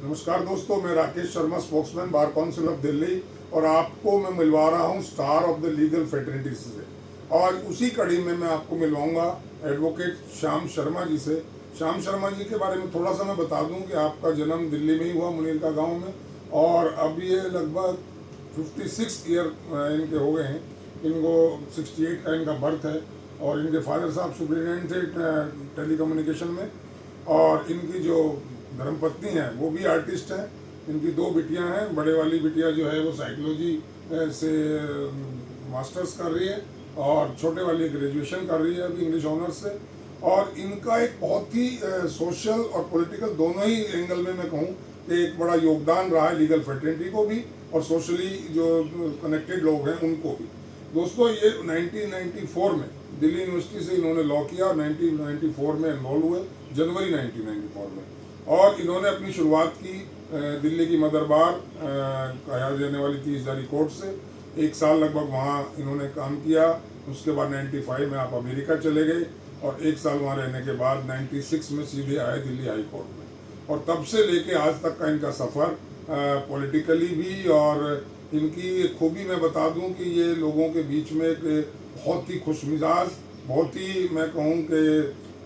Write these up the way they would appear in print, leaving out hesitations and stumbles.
नमस्कार दोस्तों, मैं Rakesh Sharma, spokesman bar council of Delhi, और आपको मैं मिलवा रहा हूं star of the legal fraternity से। और उसी कड़ी में मैं आपको मिलवाऊंगा एडवोकेट श्याम शर्मा जी से। श्याम शर्मा जी के बारे में थोड़ा सा मैं बता दूं कि आपका जन्म दिल्ली में ही हुआ, मुनीर का गांव में, और अब ये लगभग 56 ईयर इनके हो गए हैं। इनको 68 का इनका बर्थ है, और इनके फादर साहब सुप्रिटेंडेंट थे टेली कम्युनिकेशन में, और इनकी जो धर्मपत्नी है वो भी आर्टिस्ट है। इनकी 2 बिटियां हैं। बड़े वाली बिटिया जो है वो साइकोलॉजी से मास्टर्स कर रही है, और छोटे वाली ग्रेजुएशन कर रही है अभी इंग्लिश ऑनर्स से। और इनका एक बहुत ही सोशल और पॉलिटिकल दोनों ही एंगल में मैं कहूँ कि एक बड़ा योगदान रहा है लीगल फ्रेटर्निटी को भी, और सोशली जो कनेक्टेड लोग हैं उनको भी। दोस्तों, ये 1994 में दिल्ली यूनिवर्सिटी से इन्होंने लॉ किया, और 1994 में इन्वॉल्व हुए, जनवरी 1994 में। और इन्होंने अपनी शुरुआत की दिल्ली की मदर बार कहा जाने वाली 30 हज़ारी कोर्ट से। 1 साल लगभग वहाँ इन्होंने काम किया। उसके बाद 95 में आप अमेरिका चले गए, और 1 साल वहाँ रहने के बाद 96 में सीधे आए दिल्ली हाई कोर्ट में। और तब से लेके आज तक का इनका सफ़र पॉलिटिकली भी, और इनकी खूबी मैं बता दूं कि ये लोगों के बीच में एक बहुत ही खुशमिजाज, बहुत ही मैं कहूं कि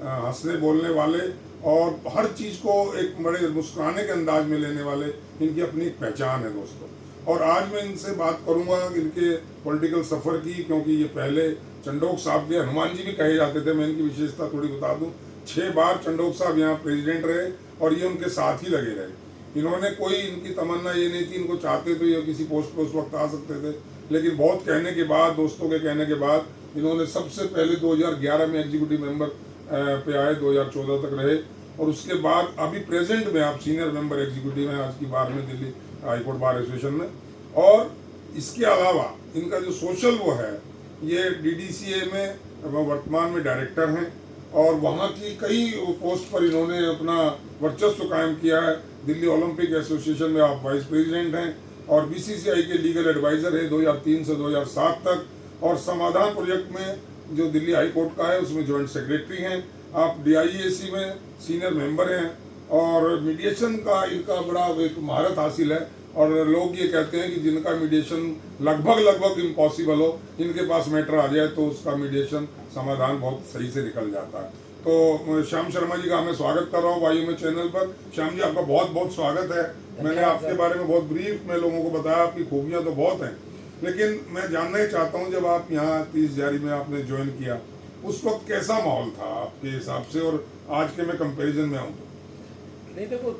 हंसने बोलने वाले, और हर चीज़ को एक बड़े मुस्कुराने के अंदाज में लेने वाले इनकी अपनी एक पहचान है दोस्तों। और आज मैं इनसे बात करूंगा इनके पॉलिटिकल सफ़र की, क्योंकि ये पहले चंडोक साहब के हनुमान जी भी कहे जाते थे। मैं इनकी विशेषता थोड़ी बता दूं, 6 बार चंडोक साहब यहाँ प्रेसिडेंट रहे, और ये उनके साथ ही लगे रहे। इन्होंने कोई, इनकी तमन्ना ये नहीं थी, इनको चाहते तो ये किसी पोस्ट पर उस वक्त आ सकते थे, लेकिन बहुत कहने के बाद, दोस्तों के कहने के बाद, इन्होंने सबसे पहले 2011 में एग्जीक्यूटिव मेंबर पे आए, 2014 तक रहे, और उसके बाद अभी प्रेजेंट में आप सीनियर मेंबर एग्जीक्यूटिव हैं आज की बार में दिल्ली हाईकोर्ट बार एसोसिएशन में। और इसके अलावा इनका जो सोशल वो है, ये DDCA में वर्तमान में डायरेक्टर हैं, और वहाँ की कई पोस्ट पर इन्होंने अपना वर्चस्व कायम किया है। दिल्ली ओलंपिक एसोसिएशन में आप वाइस प्रेसिडेंट हैं, और BCCI के लीगल एडवाइज़र हैं 2003 से 2007 तक, और समाधान प्रोजेक्ट में जो दिल्ली हाई कोर्ट का है उसमें जॉइंट सेक्रेटरी हैं। आप DIAC में सीनियर मेंबर हैं, और मीडिएशन का इनका बड़ा एक महारत हासिल है। और लोग ये कहते हैं कि जिनका मीडिएशन लगभग इम्पॉसिबल हो, इनके पास मैटर आ जाए तो उसका मीडिएशन समाधान बहुत सही से निकल जाता है। तो श्याम शर्मा जी का मैं स्वागत कर रहा हूँ वायु में चैनल पर। श्याम जी, आपका बहुत बहुत स्वागत है। मैंने आपके बारे में बहुत ब्रीफ में लोगों को बताया, आपकी खूबियाँ तो बहुत हैं, लेकिन मैं जानना ही चाहता हूँ, जब आप यहाँ 30 हज़ारी में आपने ज्वाइन किया, उस वक्त कैसा माहौल था आपके हिसाब से, और आज के मैं कंपैरिजन में आऊँ तो? नहीं, देखो,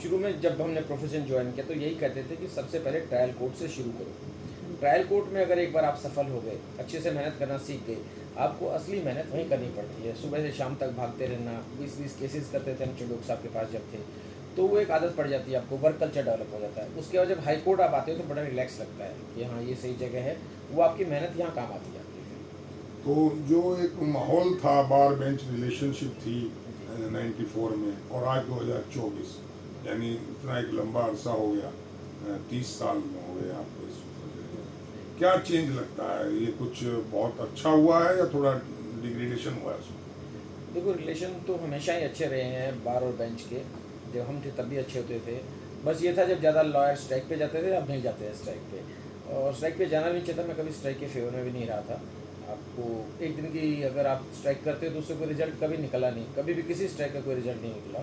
शुरू में जब हमने प्रोफेशन ज्वाइन किया तो यही कहते थे कि सबसे पहले ट्रायल कोर्ट से शुरू करो। ट्रायल कोर्ट में अगर एक बार आप सफल हो गए, अच्छे से मेहनत करना सीख गए, आपको असली मेहनत वहीं करनी पड़ती है। सुबह से शाम तक भागते रहना, 20 केसेस करते थे हम चंडोक साहब के पास जब थे, तो वो एक आदत पड़ जाती है, आपको वर्क कल्चर डेवलप हो जाता है। उसके बाद जब हाई कोर्ट आप आते हो तो बड़ा रिलैक्स लगता है कि हाँ, ये सही जगह है, वो आपकी मेहनत यहाँ काम आती है। तो जो एक माहौल था, बार बेंच रिलेशनशिप थी 94 में, और आज 2024, यानी इतना एक लंबा अरसा हो गया, 30 साल में हो गए आपको इस, क्या चेंज लगता है? ये कुछ बहुत अच्छा हुआ है या थोड़ा डिग्रेडेशन हुआ है उसमें? देखो, रिलेशन तो हमेशा ही अच्छे रहे हैं बार और बेंच के। जब हम थे तब भी अच्छे होते थे। बस ये था जब ज़्यादा लॉयर स्ट्राइक पे जाते थे, अब नहीं जाते हैं स्ट्राइक पे, और स्ट्राइक पे जाना नहीं चाहता। मैं कभी स्ट्राइक के फेवर में भी नहीं रहा था। आपको एक दिन की अगर आप स्ट्राइक करते हो तो उससे कोई रिजल्ट कभी निकला नहीं, कभी भी किसी स्ट्राइक का कोई रिजल्ट नहीं निकला।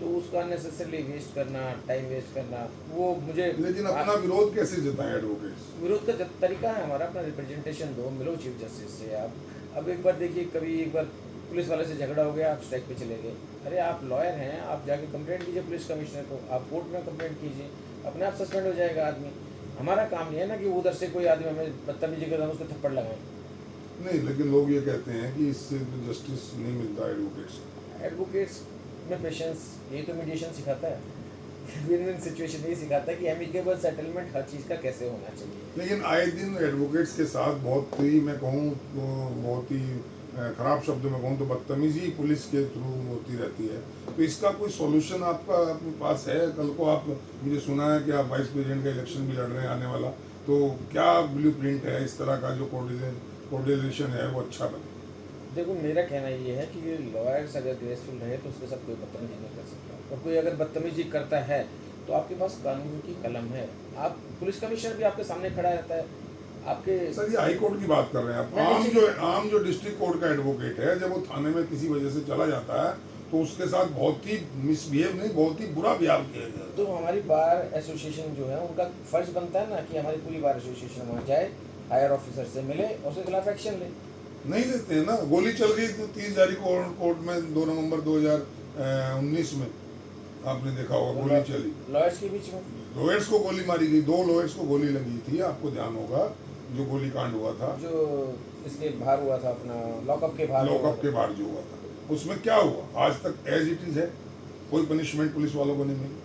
तो उसका अननेसेसरली वेस्ट करना, टाइम वेस्ट करना, वो मुझे। लेकिन अपना विरोध कैसे जताएं एडवोकेट्स? विरोध का तरीका है हमारा, अपना रिप्रेजेंटेशन दो, मिलो चीफ जस्टिस से आप। अब एक बार देखिए, कभी एक बार पुलिस वाले से झगड़ा हो गया, आप स्ट्राइक पे चले गए। अरे आप लॉयर हैं, आप जाके कंप्लेंट कीजिए पुलिस कमिश्नर को, आप कोर्ट में कंप्लेंट कीजिए, अपने आप सस्पेंड हो जाएगा आदमी। हमारा काम नहीं है ना कि उधर से कोई आदमी हमें बदतमीजी करता है उसको थप्पड़ लगाएं। नहीं, लेकिन लोग ये कहते हैं कि इससे जस्टिस नहीं मिलता एडवोकेट्स में पेशेंस, यही तो मीडिएशन सिखाता है। विन विन सिचुएशन यही सिखाता है कि एमिकेबल सेटलमेंट हर चीज़ का कैसे होना चाहिए। लेकिन आए दिन एडवोकेट्स के साथ बहुत ही, मैं कहूँ तो बहुत ही खराब शब्दों में कहूँ तो बदतमीजी पुलिस के थ्रू होती रहती है। तो इसका कोई सॉल्यूशन आपका अपने पास है? कल को आप, मुझे सुना है कि आप वाइस प्रेसिडेंट का इलेक्शन भी लड़ रहे हैं आने वाला, तो क्या ब्लूप्रिंट है इस तरह का जो कोऑर्डिनेशन है वो अच्छा बने? देखो मेरा कहना ये है कि लॉयर्स अगर ग्रेसफुल रहे तो उसके साथ कोई बदतमीजी नहीं कर सकता, और कोई अगर बदतमीजी करता है तो आपके पास कानून की कलम है। आप पुलिस कमिश्नर भी आपके सामने खड़ा रहता है, आपके सर ये हाई कोर्ट की बात कर रहे हैं आप। आम जो डिस्ट्रिक्ट कोर्ट का एडवोकेट है, जब वो थाने में किसी वजह से चला जाता है तो उसके साथ बहुत ही मिसबिहेव नहीं, बहुत ही बुरा व्यवहार किया गया। तो हमारी बार एसोसिएशन जो है उनका फर्ज बनता है ना कि हमारी पूरी बार एसोसिएशन वहाँ जाए, हायर ऑफिसर से मिले और उसके खिलाफ एक्शन ले। नहीं लेते हैं ना। गोली चल गई तो 30 जारी कोर्ट में 2 नवंबर 2019 में आपने देखा होगा, गोली चली लॉयर्स के बीच में, लॉयर्स को गोली मारी गई, 2 लॉयर्स को गोली लगी थी, आपको ध्यान होगा, जो गोली कांड हुआ था, जो इसके बाहर हुआ था अपना लॉकअप के बाहर, लॉकअप के बाहर जो हुआ था, उसमें क्या हुआ आज तक एज इट इज है, कोई पनिशमेंट पुलिस वालों को नहीं मिली।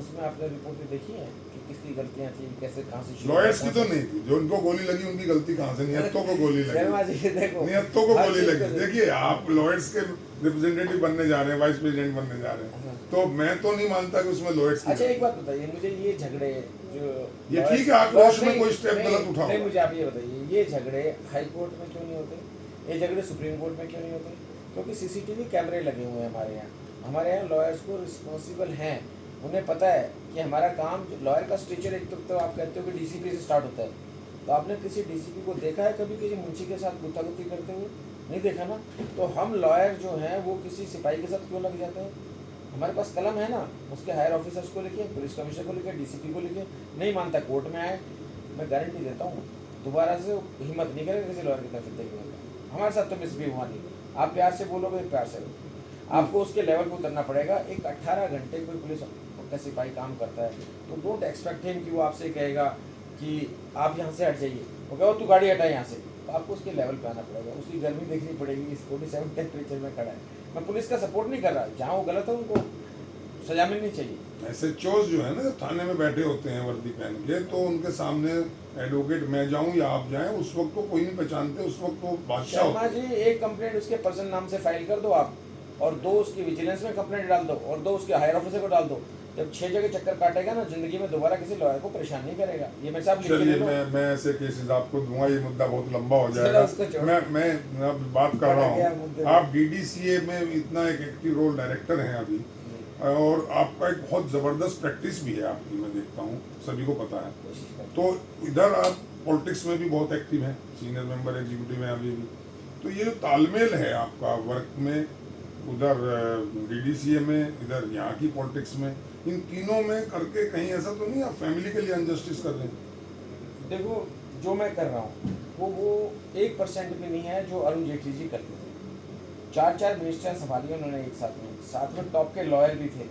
उसमें आपने रिपोर्ट देखी है कि किसकी गलतियां थी, कैसे कहाँ से शुरू लॉयर्स की हुआ? तो नहीं थी, जो उनको गोली लगी उनकी गलती कहाँ से, निहत्तों को गोली शर्मा लगी, जी देखो निहत्तों को हर गोली चीज़ लगी। को देखिए आप लॉयर्स के रिप्रेजेंटेटिव बनने जा रहे हैं, वाइस प्रेसिडेंट बनने जा रहे हैं, तो मैं तो नहीं मानता कि उसमें लॉयर्स की। अच्छा एक बात बताइए मुझे, ये झगड़े जो ये ठीक है, आक्रोश में नहीं, कोई स्टेप नहीं, गलत उठाओ। नहीं, मुझे आप ये बताइए, ये झगड़े हाई कोर्ट में क्यों नहीं होते, ये झगड़े सुप्रीम कोर्ट में क्यों नहीं होते? क्योंकि सीसीटीवी कैमरे लगे हुए हैं हमारे यहाँ लॉयर्स को रिस्पॉन्सिबल हैं, उन्हें पता है कि हमारा काम, लॉयर का स्ट्रक्चर एक तो आप कहते हो कि डीसीपी से स्टार्ट होता है, तो आपने किसी डीसीपी को देखा है कभी किसी मुंशी के साथ गुत्थागुत्थी करते हुए? नहीं देखा ना। तो हम लॉयर जो हैं वो किसी सिपाही के साथ क्यों लग जाते हैं? हमारे पास कलम है ना, उसके हायर ऑफिसर्स को लिखे, पुलिस कमिश्नर को लिखे, डीसीपी को लिखे, नहीं मानता कोर्ट में आए, मैं गारंटी देता हूँ दोबारा से हिम्मत नहीं करेगा किसी लॉयर की तरफ देखने का। हमारे साथ तो मिसबिहेव हुआ नहीं, आप प्यार से बोलोगे प्यार से, आपको उसके लेवल पर उतरना पड़ेगा। एक 18 घंटे कोई पुलिस का सिपाही काम करता है, तो डोंट एक्सपेक्ट हिम कि वो आपसे कहेगा कि आप यहाँ से हट जाइए, वो कहो तू गाड़ी हटा यहाँ से, तो आपको उसके लेवल पे आना पड़ेगा, उसकी गर्मी देखनी पड़ेगी, इस 47 टेम्परेचर में खड़ा है। मैं पुलिस का सपोर्ट नहीं कर रहा, जहाँ वो गलत है उनको सजा मिलनी चाहिए। ऐसे चोर जो है ना, जब थाने में बैठे होते हैं वर्दी पहन के, तो उनके सामने एडवोकेट मैं जाऊं या आप जाएं, उस वक्त तो कोई नहीं पहचानते, उस वक्त तो बादशाह शर्मा होते जी एक कंप्लेंट उसके पर्सन नाम से फाइल कर दो आप, और 2 उसकी विजिलेंस में कंप्लेंट डाल दो, और 2 उसके हायर ऑफिसर को डाल दो। जब 6 जगह चक्कर काटेगा ना, जिंदगी में दोबारा किसी लॉयर को परेशान नहीं करेगा। ये मेरे साहब लिख के चलिए ले लो। मैं ऐसे केसेस आपको दूंगा, ये मुद्दा बहुत लंबा हो चलो जाएगा। उसको छोड़ो। मैं अब बात कर रहा बढ़ गया हूँ, मुद्दे आप डीडीसीए में इतना एक एक्टिव रोल डायरेक्टर हैं अभी, और आपका एक बहुत ज़बरदस्त प्रैक्टिस भी है आपकी, मैं देखता हूँ, सभी को पता है। तो इधर आप पॉलिटिक्स में भी बहुत एक्टिव हैं, सीनियर मेंबर एग्जीक्यूटिव हैं अभी भी, तो ये जो तालमेल है आपका वर्क में, उधर डीडीसीए में, इधर यहाँ की पॉलिटिक्स में, इन तीनों में करके कहीं ऐसा तो नहीं आप फैमिली के लिए अनजस्टिस कर रहे हैं? देखो जो मैं कर रहा हूँ वो 1% भी नहीं है जो अरुण जेटली जी करते थे। 4 मिनिस्टर संभाली उन्होंने एक साथ में टॉप के लॉयर भी थे,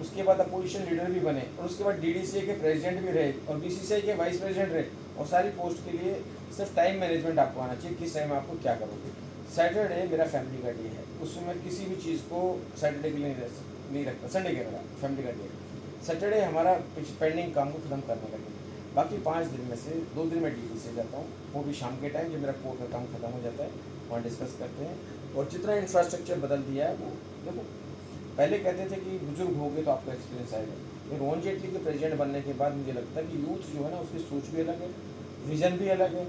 उसके बाद अपोजिशन लीडर भी बने, और उसके बाद डीडीसीए के प्रेसिडेंट भी रहे, और बीसीसीआई के वाइस प्रेसिडेंट रहे, और सारी पोस्ट के लिए सिर्फ टाइम मैनेजमेंट आपको आना चाहिए, किस टाइम आपको क्या करोगे। सैटरडे मेरा फैमिली का डे है, उसमें मैं किसी भी चीज़ को सैटरडे के लिए नहीं रखता, संडे के मेरा फैमिली का डे। सैटरडे हमारा पेंडिंग काम को खत्म करने का डे, बाकी 5 दिन में से 2 दिन मैं ड्यूटी से जाता हूँ, वो भी शाम के टाइम जब मेरा कोर्ट का काम खत्म हो जाता है, वहाँ डिस्कस करते हैं। और जितना इंफ्रास्ट्रक्चर बदल दिया है वो देखो, पहले कहते थे कि बुजुर्ग हो गए तो आपका एक्सपीरियंस आएगा, लेकिन अरुण जेटली के प्रेसिडेंट बनने के बाद मुझे लगता है कि यूथ जो है ना उसकी सोच भी अलग है, विजन भी अलग है,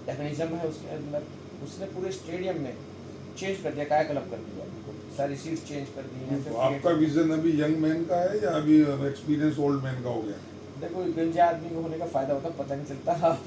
टेक्निज्म है उसके अंदर। उसने पूरे स्टेडियम में चेंज कर दिया, कायाकल्प कर दिया, सारी सीट्स चेंज कर दी हैं। तो आपका विजन अभी यंग मैन का है या अभी एक्सपीरियंस ओल्ड मैन का हो गया? देखो गंजा आदमी को होने का फायदा होता पता नहीं चलता।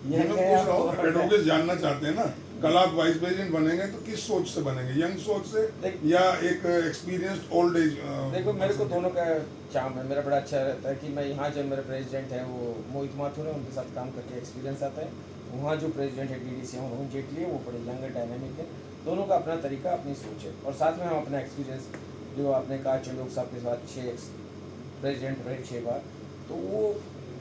एडवोकेट जानना चाहते हैं ना, कल आप वाइस प्रेसिडेंट बनेंगे तो किस सोच से बनेंगे, यंग सोच से या एक एक्सपीरियंस्ड ओल्ड एज? देखो मेरे को दोनों का चार्म है, मेरा बड़ा अच्छा रहता है कि मैं यहाँ जो मेरे प्रेसिडेंट हैं वो मोहित माथुर है, उनके साथ काम करके एक्सपीरियंस आता है। वहाँ जो प्रेसिडेंट है डीडीसी हैं अरुण जेटली है, वो बड़े यंग डायनामिक है, दोनों का अपना तरीका अपनी सोच है, और साथ में हम अपना एक्सपीरियंस जो आपने कहा चंडोक साहब के साथ 6 प्रेसिडेंट रहे 6 बार, तो वो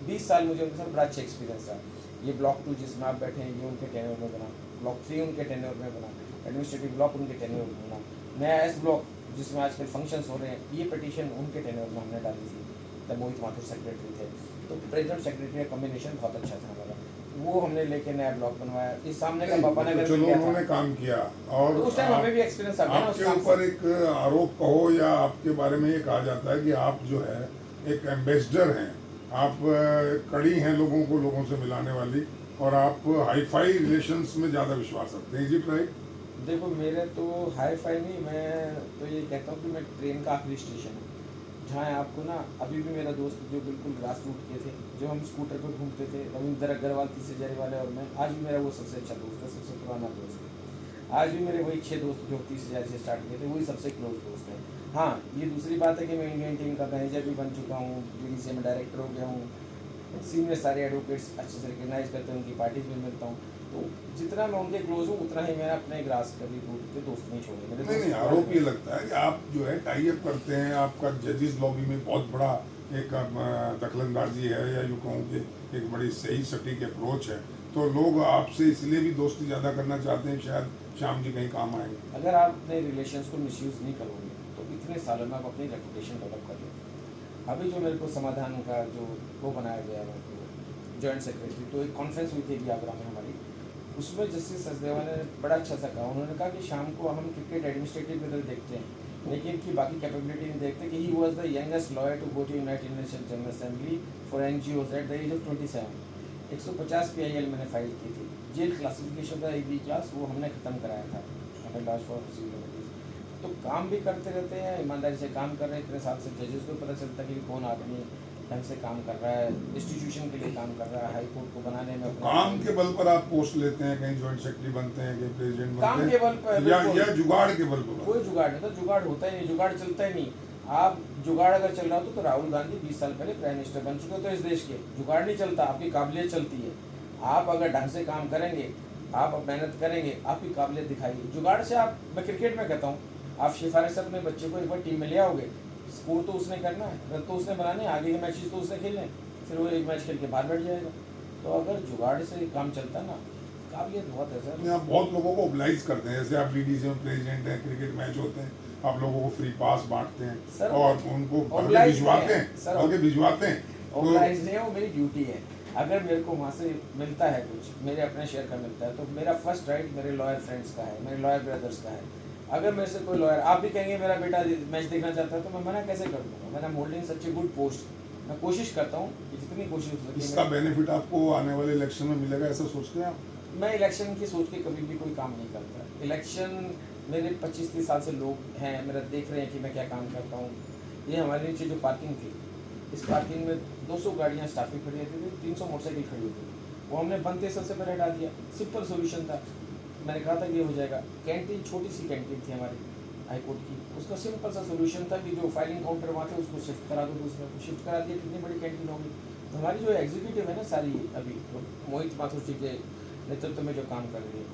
20 साल मुझे उनके साथ बड़ा अच्छा एक्सपीरियंस था। ये ब्लॉक 2 जिसमें आप बैठे हैं ये उनके टेन्योर में बना, ब्लॉक 3 उनके टेन्योर में बना, एडमिनिस्ट्रेटिव ब्लॉक उनके टेन्योर में बना, नया एस ब्लॉक जिसमें आजकल फंक्शंस हो रहे हैं, ये पिटीशन उनके टेन्योर में हमने डाली थी, तब मोहित माथुर सेक्रेटरी थे, तो प्रेसिडेंट सेक्रेटरी का कॉम्बिनेशन बहुत अच्छा था हमारा, वो हमने लेके नया ब्लॉक बनवाया। इस सामने का बाबा नगर चलो उन्होंने काम किया, और तो उस टाइम हमें भी एक्सपीरियंस आ गया ना उस आपके काम ऊपर से। एक आरोप कहो या आपके बारे में ये कहा जाता है कि आप जो है एक एम्बेसडर हैं, आप कड़ी हैं लोगों को लोगों से मिलाने वाली, और आप हाईफाई रिलेशंस में ज़्यादा विश्वास रखते हैं। Is it right? देखो मेरे तो हाई फाई नहीं, मैं तो ये कहता हूँ कि मैं ट्रेन का आखिरी स्टेशन हूँ, जहाँ आपको ना अभी भी मेरा दोस्त जो बिल्कुल ग्रास रूट के थे, जो हम स्कूटर पर घूमते थे, रविंदर अग्रवाल तीसरे जरे वाले और मैं, आज भी मेरा वो सबसे अच्छा दोस्त है, सबसे पुराना दोस्त है। आज भी मेरे वही 6 दोस्त जो 30 हज़ार से स्टार्ट किए थे वही सबसे क्लोज दोस्त हैं। हाँ, ये दूसरी बात है कि मैं इंडियन टीम का मैनेजर भी बन चुका हूँ, बीडीसी में डायरेक्टर हो गया हूँ, सीनियर सारे एडवोकेट्स अच्छे से रिकगनाइज करते हैं, उनकी पार्टीज में मिलता हूँ। तो जितना मैं उनके क्लोज हूँ उतना ही मैं अपने ग्रास कभी रूट के दोस्त नहीं छोड़े। मेरे नहीं दोस्त नहीं, आरोप ये लगता है कि आप जो है टाई अप करते हैं, आपका जजेस लॉबी में बहुत बड़ा एक दखलंदाजी है, या यूँ कहूँ कि एक बड़ी सही सटीक अप्रोच है, तो लोग आपसे इसलिए भी दोस्ती ज़्यादा करना चाहते हैं, शायद श्याम जी कहीं काम आएंगे। अगर आप अपने रिलेशंस को मिसयूज़ नहीं करोगे तो इतने सालों में आप अपनी रेपुटेशन डेवलप कर लेते हैं। अभी जो मेरे को समाधान का जो वो बनाया गया है मेरे को जॉइंट सेक्रेटरी, तो एक कॉन्फ्रेंस हुई थी आगरा में हमारी, उसमें जस्टिस सचदेवा ने बड़ा अच्छा सा कहा। उन्होंने कहा कि शाम को हम क्रिकेट एडमिनिस्ट्रेटिव में देखते हैं, लेकिन इनकी बाकी कैपेबिलिटी नहीं देखते कि he was the youngest lawyer to go to United Nation General Assembly for NGOs at the age of 27। 150 PIL मैंने फाइल की थी। जेल क्लासिफिकेशन था AB क्लास, वो हमने ख़त्म कराया था, हमें लॉज फॉर सिविल लिबर्टीज। तो काम भी करते रहते हैं, ईमानदारी से काम कर रहे हैं इतने साल से। जजेस को पता चलता है कि कौन आदमी ढंग से काम कर रहा है, इंस्टीट्यूशन के लिए काम कर रहा है, हाई कोर्ट को बनाने में अपना काम के बल पर आप पोस्ट लेते हैं, कहीं जॉइंट सेक्रेटरी बनते हैं, कहीं प्रेसिडेंट काम बनते के हैं, बल पर या जुगाड़ के बल पर? कोई जुगाड़ नहीं था, जुगाड़ होता ही नहीं, जुगाड़ चलता ही नहीं। आप जुगाड़ अगर चल रहा हो तो राहुल गांधी 20 साल पहले प्राइम मिनिस्टर बन चुके हो, तो इस देश के जुगाड़ नहीं चलता, आपकी काबिलियत चलती है। आप अगर ढंग से काम करेंगे, आप मेहनत करेंगे, आपकी काबिलियत दिखाइए। जुगाड़ से आप, मैं क्रिकेट में कहता हूँ, आप सिफारिश अपने बच्चे को एक बार टीम में ले आओगे, स्कोर तो उसने करना है, रन तो उसने बनाने हैं, आगे के मैचेस तो उसने खेलने, फिर वो एक मैच खेल के बाहर बैठ जाएगा। तो अगर जुगाड़ से काम चलता है ना, काबिलियत बहुत है सर। आप बहुत लोगों को ओबलाइज करते हैं, जैसे आप BDC में प्रेसिडेंट हैं, क्रिकेट मैच होते हैं, आप लोगों को फ्री पास बांटते हैं सर, और उनको oblige भिजवाते नहीं है, हैं, सर, बल्कि भिजवाते हैं। ऑर्गेनाइज नहीं है, वो मेरी ड्यूटी है। अगर मेरे को वहाँ से मिलता है कुछ, मेरे अपने शेयर का मिलता है, तो मेरा फर्स्ट राइट मेरे लॉयर फ्रेंड्स का है, मेरे लॉयर ब्रदर्स का है। अगर मेरे से कोई लॉयर, आप भी कहेंगे मेरा बेटा मैच देखना चाहता है, तो मैं मना कैसे कर दूँगा? मैंने holding such a good post, मैं कोशिश करता हूँ कि जितनी कोशिश हो सके। इसका बेनिफिट आपको आने वाले इलेक्शन में मिलेगा, ऐसा सोचते हैं आप? मैं इलेक्शन की सोच के कभी भी कोई काम नहीं करता। इलेक्शन, मेरे 25-30 साल से लोग हैं, मेरा देख रहे हैं कि मैं क्या काम करता हूँ। ये हमारे नीचे जो पार्किंग थी, इस पार्किंग में 200 गाड़ियाँ स्टाफ की खड़ी रहती थी, 300 मोटरसाइकिल खड़ी होती थी, वो हमने बनते सबसे पहले हटा दिया। सिंपल सोल्यूशन था, मैंने कहा था कि ये हो जाएगा। कैंटीन, छोटी सी कैंटीन थी हमारी हाई कोर्ट की, उसका सिंपल सा सोल्यूशन था कि जो फाइलिंग काउंटर वहाँ थे उसको शिफ्ट करा दो, दूसरे को शिफ्ट करा दिया, कितनी बड़ी कैंटीन होगी। तो हमारी जो एग्जीक्यूटिव है ना सारी, अभी मोहित माथुर जी के नेतृत्व में जो काम कर रही है,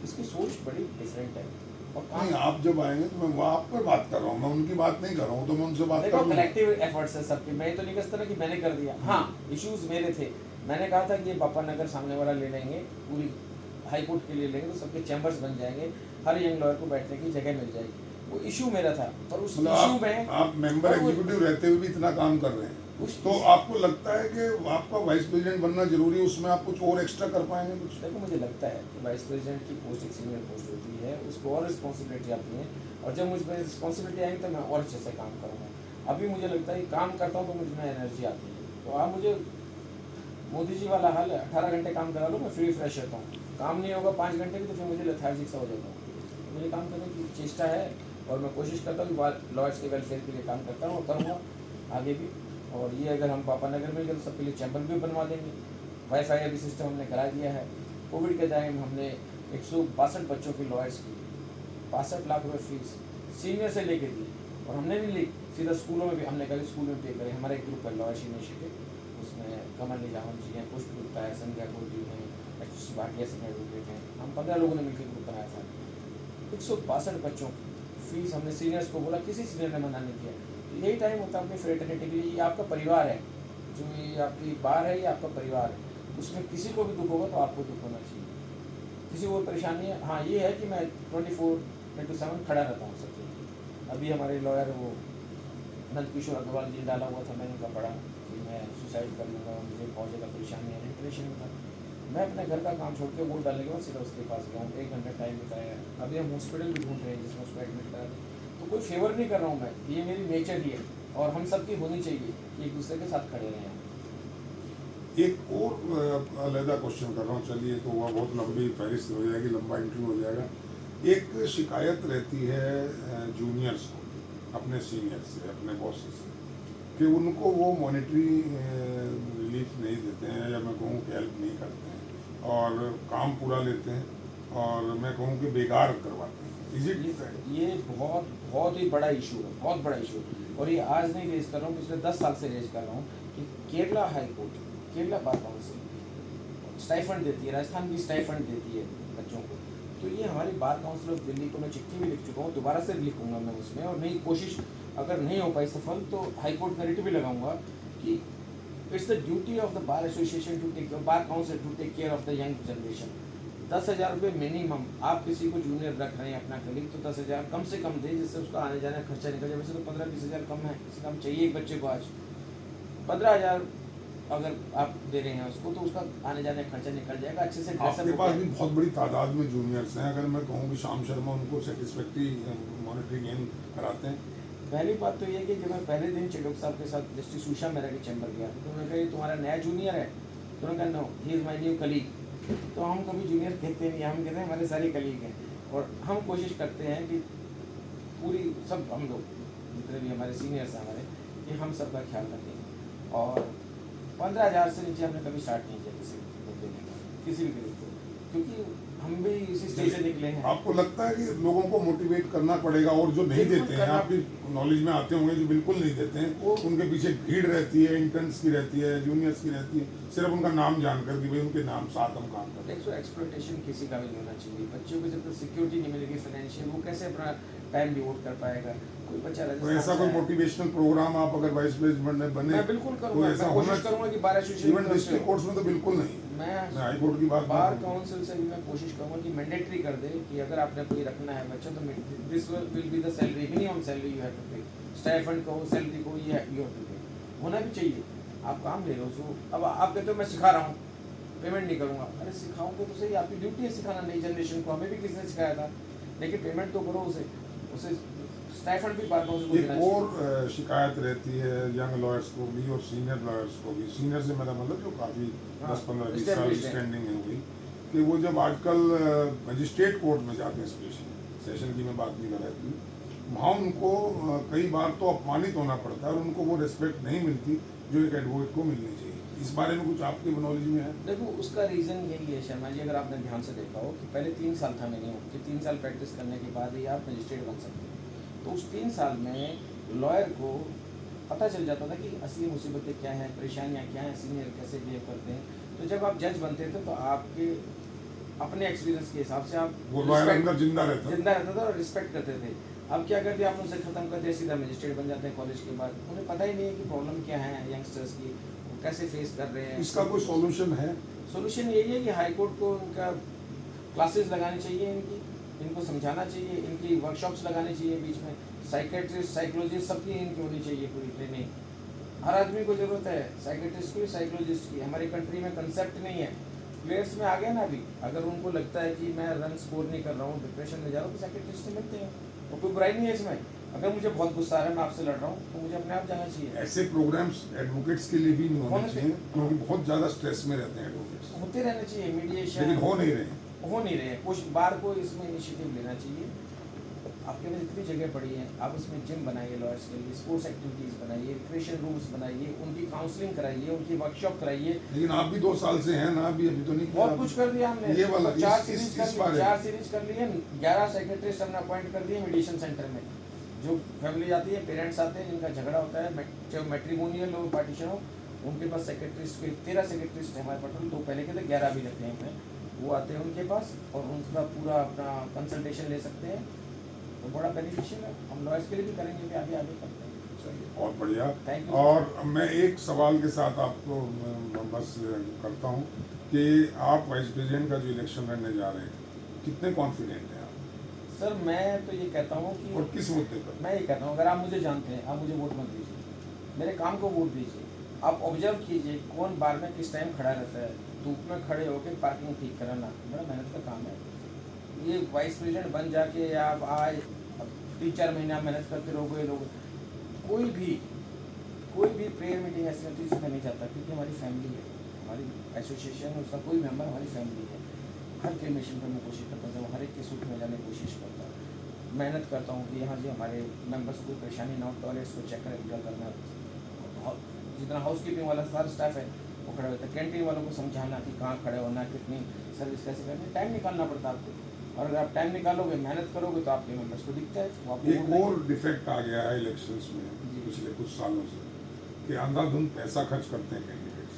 इसकी सोच बड़ी डिफरेंट है। और काम, नहीं, आप जब आएंगे तो मैं वहाँ आप पर बात कर रहा हूँ, मैं उनकी बात नहीं कर रहा हूँ, तो मैं उनसे बात देखो कर लूँगा। कलेक्टिव एफर्ट्स है सबके, मैं तो नहीं कह सकता कि मैंने कर दिया। हाँ, इश्यूज मेरे थे, मैंने कहा था कि ये पापा नगर सामने वाला ले लेंगे, पूरी हाई कोर्ट के लिए लेंगे, तो सबके चैम्बर्स बन जाएंगे, हर यंग लॉयर को बैठने की जगह मिल जाएगी। वो इशू मेरा था, पर उस इशू में आप मेंबर एग्जीक्यूटिव रहते हुए भी इतना काम कर रहे हैं, तो आपको लगता है कि आपका वाइस प्रेसिडेंट बनना जरूरी है, उसमें आप कुछ और एक्स्ट्रा कर पाएंगे कुछ? देखो मुझे लगता है कि वाइस प्रेसिडेंट की पोस्ट एक सीनियर पोस्ट होती है, उसको और रिस्पॉन्सिबिलिटी आती है, और जब मुझ पर रिस्पॉन्सिबिलिटी आएगी तो मैं और अच्छे से काम करूँगा। अभी मुझे लगता है कि काम करता हूँ तो मुझ में एनर्जी आती है। तो आप मुझे मोदी जी वाला हाल है, 18 घंटे काम करा लो, मैं फ्री फ्रेश रहता हूँ। काम नहीं होगा 5 घंटे की तो फिर मुझे लेथार्जिक सा हो जाता हूँ। मुझे काम करने की चेष्टा है और मैं कोशिश करता हूँ कि लॉयर्स के वेलफेयर के लिए काम करता हूँ और करूँगा आगे भी। और ये अगर हम पापा नगर में गए तो सबके लिए चैम्बर भी बनवा देंगे। वाईफाई अभी सिस्टम हमने करा दिया है। कोविड के टाइम हमने 162 बच्चों की लॉयर्स की 65 लाख रुपये फीस सीनियर से लेके दी, और हमने भी ली सीधा स्कूलों में भी, हमने कहा स्कूल में पे करें। हमारा एक ग्रुप है लॉयर्स इनिशिएटिव, उसमें कमल निजाम जी हैं, पुष्प गुप्ता है, संध्या कोटी हैं, भाटिया सिंह एडवोकेट हैं, हम 15 लोगों ने मिलकर ग्रुप बनाया था। 162 बच्चों की फीस हमने सीनियर्स को बोला, किसी सीनियर ने मना नहीं किया। यही टाइम होता है अपनी फ्रेटर्निटी के लिए। ये आपका परिवार है, जो ये आपकी बार है, ये आपका परिवार है, उसमें किसी को भी दुख होगा तो आपको दुख होना चाहिए, किसी को परेशानी है। हाँ ये है कि मैं 24/7 खड़ा रहता हूँ सबके लिए। अभी हमारे लॉयर वो नंद किशोर अग्रवाल जी डाला हुआ था, मैंने उनका पढ़ा कि मैं सुसाइड कर लूँगा, मुझे बहुत ज़्यादा परेशानी है, डिप्रेशन में था। मैं अपने घर का काम छोड़ के वोट डालने के बाद सीधा उसके पास गया हूँ, 1 घंटा टाइम बिताया। अभी हम हॉस्पिटल भी ढूंढ रहे हैं जिसमें उसको एडमिट करा दें। तो कोई फेवर नहीं कर रहा हूँ मैं, ये मेरी नेचर ही है और हम सबकी होनी चाहिए कि एक दूसरे के साथ खड़े रहें। एक और अलहदा क्वेश्चन कर रहा हूँ, चलिए तो वह बहुत लंबी फहरिस्त हो जाएगी, लंबा इंटरव्यू हो जाएगा। एक शिकायत रहती है जूनियर्स को अपने सीनियर से, अपने बॉस से, कि उनको वो मॉनेटरी रिलीफ नहीं देते हैं, या मैं कहूँ कि हेल्प नहीं करते हैं, और काम पूरा लेते हैं, और मैं कहूँ कि बेकार करवाते हैं। Is it? ये बहुत बहुत ही बड़ा इशू है, बहुत बड़ा इशू है। और ये आज नहीं रेज कर रहा हूँ, पिछले 10 साल से रेज कर रहा हूँ कि Kerala high court, Kerala bar council stipend देती है, राजस्थान भी स्टाइफंड देती है बच्चों को। तो ये हमारी बार काउंसिल ऑफ दिल्ली को मैं चिट्ठी भी लिख चुका हूँ, दोबारा से भी लिखूंगा मैं उसमें, और नई कोशिश अगर नहीं हो पाई सफल तो हाई कोर्ट में रिट भी लगाऊंगा कि it's the duty of the bar association to take bar council to take care of the young generation. 10,000 रुपये मिनिमम, आप किसी को जूनियर रख रहे हैं अपना कलीग, तो 10,000 कम से कम दे, जिससे उसका आने जाने का खर्चा निकल जाए। वैसे तो 15-20 हज़ार कम है, इससे कम चाहिए एक बच्चे को आज। 15,000 अगर आप दे रहे हैं उसको, तो उसका आने जाने का खर्चा निकल जाएगा, अच्छे से आपके पास भी बहुत बड़ी तादाद में जूनियर्स हैं। अगर मैं कहूँ कि श्याम शर्मा उनको सेटिस्फैक्ट्री मॉनेटरी गेन कराते हैं। पहली बात तो ये कि जब मैं पहले दिन चिड़ोक साहब के साथ जस्टिस उषा मेहरा के चैम्बर गया, तो उन्होंने कहा ये तुम्हारा नया जूनियर है? तो उन्होंने कहा no, he is my new colleague. तो हम कभी जूनियर कहते नहीं, हम कहते हैं हमारे सारे कलीग हैं, और हम कोशिश करते हैं कि पूरी सब हम लोग जितने भी हमारे सीनियर्स हैं हमारे, कि हम सबका ख्याल रखें। और 15,000 से नीचे हमने कभी स्टार्ट नहीं किया किसी को देने का, किसी भी कलीग को, क्योंकि हम भी इसी स्टेज से निकले हैं। आपको लगता है कि लोगों को मोटिवेट करना पड़ेगा, और जो नहीं देते हैं, आपकी नॉलेज में आते होंगे जो बिल्कुल नहीं देते हैं, वो उनके पीछे भीड़ रहती है, इंटर्न्स की रहती है, जूनियर्स की रहती है, सिर्फ उनका नाम जानकर कि भाई उनके नाम साथ हम काम करते हैं। एक्सप्लॉयटेशन किसी का भी नहीं होना चाहिए। बच्चों को जब तक सिक्योरिटी नहीं मिलेगी फाइनेंशियल, वो कैसे अपना टाइम डिवोट कर पाएगा? कोई बच्चा तो ऐसा कोई मोटिवेशनल प्रोग्राम आप अगर वाइस प्रेसिडेंट बने, मैं बिल्कुल तो करूंगा, ऐसा मैं होना कोशिश करूंगा कि bar association even district courts में तो बिल्कुल नहीं। मैं हाई कोर्ट की बात बार काउंसिल से भी मैं कोशिश करूंगा कि मैंडेटरी कर दे कि अगर आपने कोई रखना है बच्चा, तो this will be the salary, minimum salary you have to pay. Stipend को, सैलरी को, ये यू हैव टू पे होना भी चाहिए। आप काम ले रहे हो, सो अब आप कहते हो मैं सिखा रहा हूँ, पेमेंट नहीं करूँगा। अरे सिखाऊंगा तो सही, आपकी ड्यूटी है सिखाना नई जनरेशन को, हमें भी किसी ने सिखाया था, लेकिन पेमेंट तो करो उसे स्टाइपेंड भी बार काउंसिल को देना चाहिए। एक और शिकायत रहती है यंग लॉयर्स को भी और सीनियर लॉयर्स को भी। सीनियर से मेरा मतलब जो काफ़ी 10-15-20 साल स्टैंडिंग है हुई, कि वो जब आजकल मजिस्ट्रेट कोर्ट में जाते हैं, स्पेशली सेशन की मैं बात नहीं कर रहा थी, वहाँ उनको कई बार तो अपमानित होना पड़ता है, और उनको वो रिस्पेक्ट नहीं मिलती जो एक एडवोकेट को मिलनी चाहिए। इस बारे में कुछ आपके नॉलेज में है? देखो, उसका रीज़न यही है शर्मा जी, अगर आपने ध्यान से देखा हो कि पहले 3 साल था मिनिमम, कि 3 साल प्रैक्टिस करने के बाद ही आप मजिस्ट्रेट बन सकते हैं। तो उस 3 साल में लॉयर को पता चल जाता था कि असली मुसीबतें क्या हैं, परेशानियाँ क्या हैं, सीनियर कैसे बिहेव करते हैं। तो जब आप जज बनते थे तो आपके अपने एक्सपीरियंस के हिसाब से आप वो लॉयर अंदर जिंदा रहता था और रिस्पेक्ट करते थे। अब क्या करते हैं, आप उनसे ख़त्म कर दिया, सीधा मजिस्ट्रेट बन जाते हैं कॉलेज के बाद। उन्हें पता ही नहीं है कि प्रॉब्लम क्या है यंगस्टर्स की, वो कैसे फेस कर रहे हैं। इसका कोई सॉल्यूशन है? सॉल्यूशन यही है कि हाई कोर्ट को उनका क्लासेस लगानी चाहिए, इनको समझाना चाहिए, इनकी वर्कशॉप्स लगानी चाहिए बीच में, साइकेट्रिस्ट, साइकोलॉजिस्ट सबकी इनकी होनी चाहिए पूरी ट्रेनिंग। हर आदमी को ज़रूरत है साइकेट्रिस्ट की, साइकोलॉजिस्ट की। हमारी कंट्री में कंसेप्ट नहीं है। प्लेयर्स में आ गया ना अभी, अगर उनको लगता है कि मैं रन स्कोर नहीं कर रहा हूँ, डिप्रेशन में जा रहा हूँ, तो साइकेट्रिस्ट से मिलते हैं, और कोई बुराई नहीं है इसमें। अगर मुझे बहुत गुस्सा आ रहा है, मैं आपसे लड़ रहा हूँ, तो मुझे अपने आप जाना चाहिए। ऐसे प्रोग्राम्स एडवोकेट्स के लिए भी नहीं होने चाहिए, क्योंकि बहुत ज़्यादा स्ट्रेस में रहते हैं एडवोकेट्स। होते रहना चाहिए मीडिएशन, लेकिन हो नहीं रहे। कुछ बार को इसमें इनिशिएटिव लेना चाहिए। आपके पास इतनी जगह पड़ी है, आप इसमें जिम बनाइए लॉयर्स के लिए, स्पोर्ट्स एक्टिविटीज़ बनाइए, रिक्रिएशन रूम्स बनाइए, उनकी काउंसलिंग कराइए, उनकी वर्कशॉप कराइए। लेकिन आप भी 2 साल से हैं ना, अभी तो नहीं, बहुत कुछ कर दिया हमने। ये वाला 4 सीरीज कर लिए, 11 सेक्रेटरीज हमने अपॉइंट कर दिए मीडिएशन सेंटर में। जो फैमिली आती है, पेरेंट्स आते हैं जिनका झगड़ा होता है, चाहे मैट्रिमोनियल हो, पार्टीशन हो, उनके पास सेक्रेटरीज के 13 सेक्रेटरीज हमारे पास, तो पहले के थे 11 भी रखे हैं हमने। वो आते हैं उनके पास और उनका पूरा अपना कंसल्टेशन ले सकते हैं, तो बड़ा बेनिफिशियल है। हम लॉयर्स के लिए भी करेंगे कि आगे करते हैं। चलिए, बहुत बढ़िया। Thank you. और मैं एक सवाल के साथ आपको बस करता हूँ कि आप वाइस प्रेसिडेंट का जो इलेक्शन लड़ने जा रहे हैं, कितने कॉन्फिडेंट हैं आप? सर मैं तो ये कहता हूँ कि, और किस मुद्दे पर? मैं ये कहता हूँ, अगर आप मुझे जानते हैं, आप मुझे वोट मत दीजिए, मेरे काम को वोट दीजिए। आप ऑब्जर्व कीजिए कौन बार में किस टाइम खड़ा रहता है, धूप में खड़े होकर पार्किंग ठीक कराना बड़ा मेहनत का काम है। ये वाइस प्रेसिडेंट बन जाके आप आज 3-4 महीना मेहनत करते रहोगे लोग, कोई भी प्रेयर मीटिंग ऐसी होती है जिसमें नहीं जाता, क्योंकि हमारी फैमिली है, हमारी एसोसिएशन, उसका कोई मेंबर हमारी फैमिली है। हर के मिशन पर मैं कोशिश करता हूँ, हर एक के सुख में जाने की कोशिश करता हूँ, मेहनत करता हूँ कि यहाँ जी हमारे मेंबर्स को कोई परेशानी ना हो, टॉयलेट्स को चेक रेगुलर करना, जितना हाउस कीपिंग वाला सारा स्टाफ है वो खड़े होता है, कैंटीन वालों को समझाना कि कहाँ खड़े होना, कितनी सर्विस कैसे करनी, टाइम निकालना पड़ता है आपको, और अगर आप टाइम निकालोगे, मेहनत करोगे तो आपके मेंबर्स को दिखता है, वो आपको एक और डिफेक्ट आ गया है इलेक्शंस में पिछले कुछ सालों से कि अंधाधुंध पैसा खर्च करते हैं कैंडिडेट्स,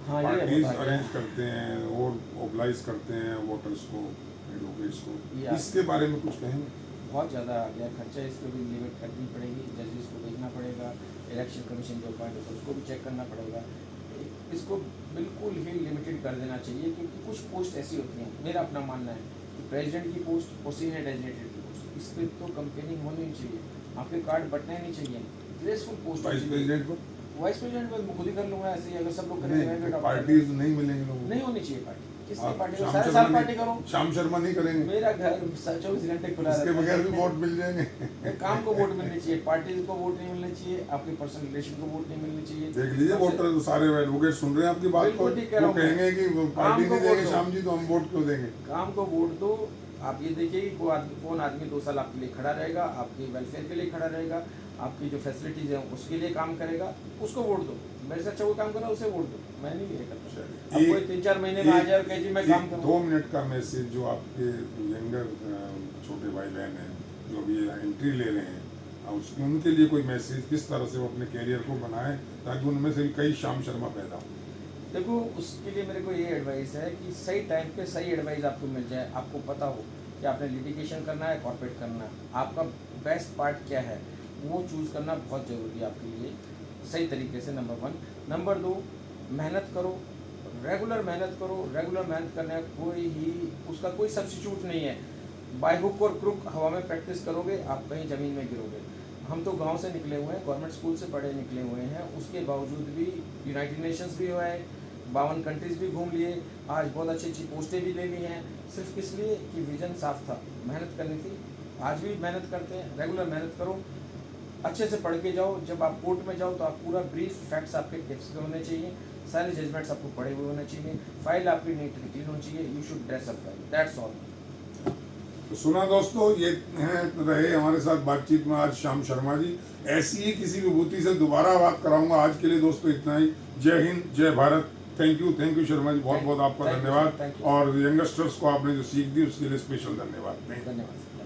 हाँ, ये पार्टीज होता है। अरेंज करते हैं और मोबिलाइज करते हैं वोटर्स को, एडवोकेट्स को, या। इसके बारे में कुछ कहेंगे? बहुत ज़्यादा आ गया खर्चा, इस पर भी लिमिट करनी पड़ेगी, जजेस को देखना पड़ेगा, इलेक्शन कमीशन जो अपॉइंट होता है उसको भी चेक करना पड़ेगा, इसको बिल्कुल ही लिमिटेड कर देना चाहिए, क्योंकि कुछ पोस्ट ऐसी होती हैं, मेरा अपना मानना है कि प्रेसिडेंट की पोस्ट और सीनियर डेजिग्नेटेड की पोस्ट, इस पर तो कंपेयरिंग होनी नहीं चाहिए, आपके कार्ड बटने नहीं चाहिए, ग्रेसफुल पोस्ट। वाइस प्रेसिडेंट को वाइस प्रेसिडेंट मैं खुद ही कर लूँगा, ऐसे ही अगर सब लोग नहीं, करेंगे, पार्टीज नहीं मिलेंगे लोगों को। नहीं होनी चाहिए पार्टी, किसी आप पार्टी को श्याम सारे शर्मा साल पार्टी नहीं- करो, श्याम शर्मा नहीं करेंगे, मेरा घर 24 घंटे खुला इसके रहता है। बगैर भी वोट मिल जाएंगे। काम को वोट मिलनी चाहिए, पार्टीज को वोट नहीं मिलना चाहिए, आपके पर्सनल रिलेशन को वोट नहीं मिलनी चाहिए। देख लीजिए वोटर तो सारे एडवोकेट सुन रहे हैं आपकी बात को, बिल्कुल ठीक कह रहा वो हूं मैं। कहेंगे कि वो पार्टी काम को नहीं देंगे वोट दो। श्याम जी, तो हम वोट क्यों देंगे? काम को वोट दो, आप ये देखिए कि कौन आदमी 2 साल आपके लिए खड़ा रहेगा, आपके वेलफेयर के लिए खड़ा रहेगा, आपकी जो फैसिलिटीज़ हैं उसके लिए काम करेगा, उसको वोट दो। मेरे से अच्छा कोई काम करा उसे वोट दो, मैं नहीं ये करता। अब कोई 3-4 महीने में आ जाए और कहे जी मैं काम करूँ। 2 मिनट का मैसेज जो आपके यंगर छोटे भाई बहन हैं जो अभी एंट्री ले रहे हैं, उनके लिए कोई मैसेज, किस तरह से वो अपने कैरियर को बनाएं ताकि उनमें से भी कई श्याम शर्मा पैदा हो? देखो, उसके लिए मेरे को ये एडवाइस है कि सही टाइम पे सही एडवाइस आपको मिल जाए, आपको पता हो कि आपने लिटिगेशन करना है, कॉर्पोरेट करना है, आपका बेस्ट पार्ट क्या है, वो चूज़ करना बहुत ज़रूरी है आपके लिए, सही तरीके से, नंबर 1। नंबर 2, मेहनत करो, रेगुलर मेहनत करो, रेगुलर मेहनत करने का उसका कोई सब्स्टिट्यूट नहीं है। बाय हुक और क्रुक हवा में प्रैक्टिस करोगे, आप कहीं ज़मीन में गिरोगे। हम तो गांव से निकले हुए हैं, गवर्नमेंट स्कूल से पढ़े निकले हुए हैं, उसके बावजूद भी यूनाइटेड नेशंस भी हुआ है, 52 कंट्रीज़ भी घूम लिए, आज बहुत अच्छी अच्छी पोस्टें भी ले ली हैं, सिर्फ किस लिए कि विजन साफ था, मेहनत करनी थी। आज भी मेहनत करते हैं, रेगुलर मेहनत करो, अच्छे से पढ़ के जाओ, जब आप कोर्ट में जाओ तो आप पूरा ब्रीफ फैक्ट्स आपके टिप्स में होने चाहिए, सारे जजमेंट्स आपको पढ़े हुए होने चाहिए, फाइल आपकी नीट क्लीन होनी चाहिए, you should dress up well, that's all. तो सुना दोस्तों, ये रहे हमारे साथ बातचीत में आज श्याम शर्मा जी। ऐसी ही किसी विभूति से दोबारा बात कराऊंगा। आज के लिए दोस्तों इतना ही। जय हिंद, जय भारत। थैंक यू शर्मा जी, बहुत बहुत आपका धन्यवाद। और यंगस्टर्स को आपने जो सीख दी उसके लिए स्पेशल धन्यवाद। धन्यवाद।